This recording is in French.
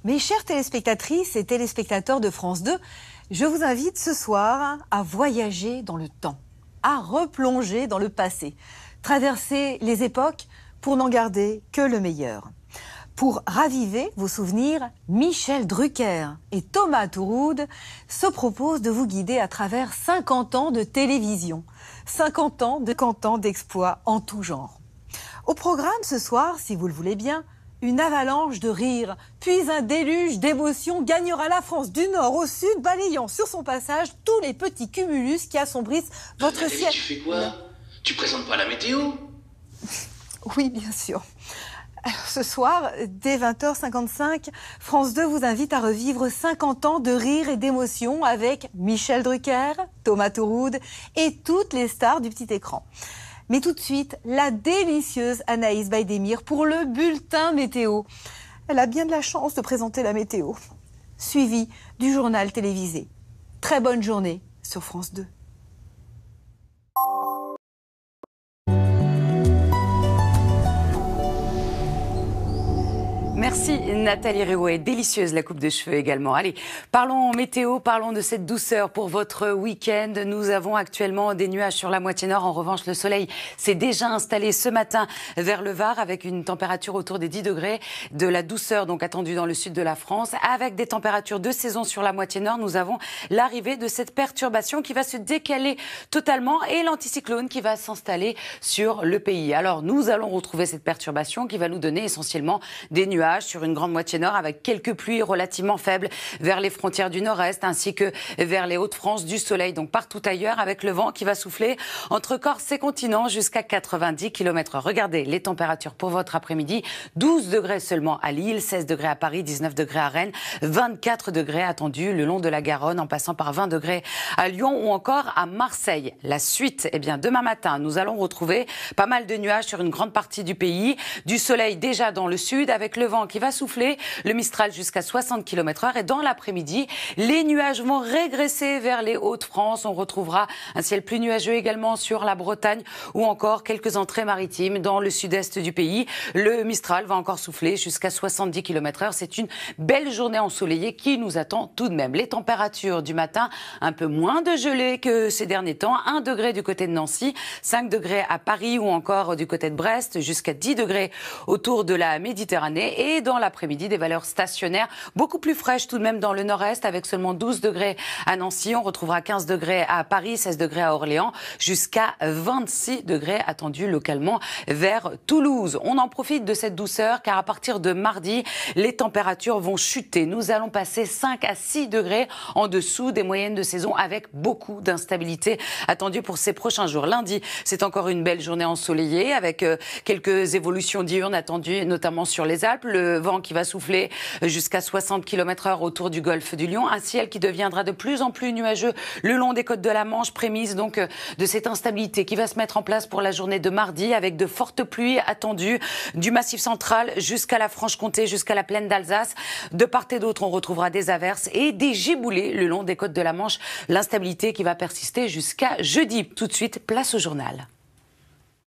Mes chères téléspectatrices et téléspectateurs de France 2, je vous invite ce soir à voyager dans le temps, à replonger dans le passé, traverser les époques pour n'en garder que le meilleur. Pour raviver vos souvenirs, Michel Drucker et Thomas Touroud se proposent de vous guider à travers 50 ans de télévision, 50 ans d'exploits en tout genre. Au programme ce soir, si vous le voulez bien, une avalanche de rires, puis un déluge d'émotions gagnera la France du nord au sud, balayant sur son passage tous les petits cumulus qui assombrissent votre ciel. Tu fais quoi? Tu présentes pas la météo? Oui, bien sûr. Alors, ce soir, dès 20h55, France 2 vous invite à revivre 50 ans de rire et d'émotion avec Michel Drucker, Thomas Touroud et toutes les stars du petit écran. Mais tout de suite, la délicieuse Anaïs Baïdemir pour le bulletin météo. Elle a bien de la chance de présenter la météo, suivi du journal télévisé. Très bonne journée sur France 2. Merci Nathalie Réauet, délicieuse la coupe de cheveux également. Allez, parlons météo, parlons de cette douceur pour votre week-end. Nous avons actuellement des nuages sur la moitié nord. En revanche, le soleil s'est déjà installé ce matin vers le Var avec une température autour des 10 degrés. De la douceur donc attendue dans le sud de la France. Avec des températures de saison sur la moitié nord, nous avons l'arrivée de cette perturbation qui va se décaler totalement et l'anticyclone qui va s'installer sur le pays. Alors nous allons retrouver cette perturbation qui va nous donner essentiellement des nuages sur une grande moitié nord avec quelques pluies relativement faibles vers les frontières du nord-est ainsi que vers les Hauts-de-France, du soleil donc partout ailleurs avec le vent qui va souffler entre Corse et continent jusqu'à 90 km/h. Regardez les températures pour votre après-midi, 12 degrés seulement à Lille, 16 degrés à Paris, 19 degrés à Rennes, 24 degrés attendus le long de la Garonne en passant par 20 degrés à Lyon ou encore à Marseille. La suite, eh bien demain matin, nous allons retrouver pas mal de nuages sur une grande partie du pays, du soleil déjà dans le sud avec le vent qui va souffler, le Mistral jusqu'à 60 km/h et dans l'après-midi, les nuages vont régresser vers les Hauts-de-France. On retrouvera un ciel plus nuageux également sur la Bretagne ou encore quelques entrées maritimes dans le sud-est du pays. Le Mistral va encore souffler jusqu'à 70 km/h. C'est une belle journée ensoleillée qui nous attend tout de même. Les températures du matin, un peu moins de gelée que ces derniers temps. 1 degré du côté de Nancy, 5 degrés à Paris ou encore du côté de Brest, jusqu'à 10 degrés autour de la Méditerranée. Et dans l'après-midi, des valeurs stationnaires beaucoup plus fraîches tout de même dans le nord-est avec seulement 12 degrés à Nancy. On retrouvera 15 degrés à Paris, 16 degrés à Orléans, jusqu'à 26 degrés attendus localement vers Toulouse. On en profite de cette douceur car à partir de mardi, les températures vont chuter. Nous allons passer 5 à 6 degrés en dessous des moyennes de saison avec beaucoup d'instabilité attendue pour ces prochains jours. Lundi, c'est encore une belle journée ensoleillée avec quelques évolutions diurnes attendues notamment sur les Alpes. Le vent qui va souffler jusqu'à 60 km/h autour du golfe du Lion. Un ciel qui deviendra de plus en plus nuageux le long des côtes de la Manche, prémisse donc de cette instabilité qui va se mettre en place pour la journée de mardi avec de fortes pluies attendues du Massif central jusqu'à la Franche-Comté, jusqu'à la plaine d'Alsace. De part et d'autre, on retrouvera des averses et des giboulées le long des côtes de la Manche. L'instabilité qui va persister jusqu'à jeudi. Tout de suite, place au journal.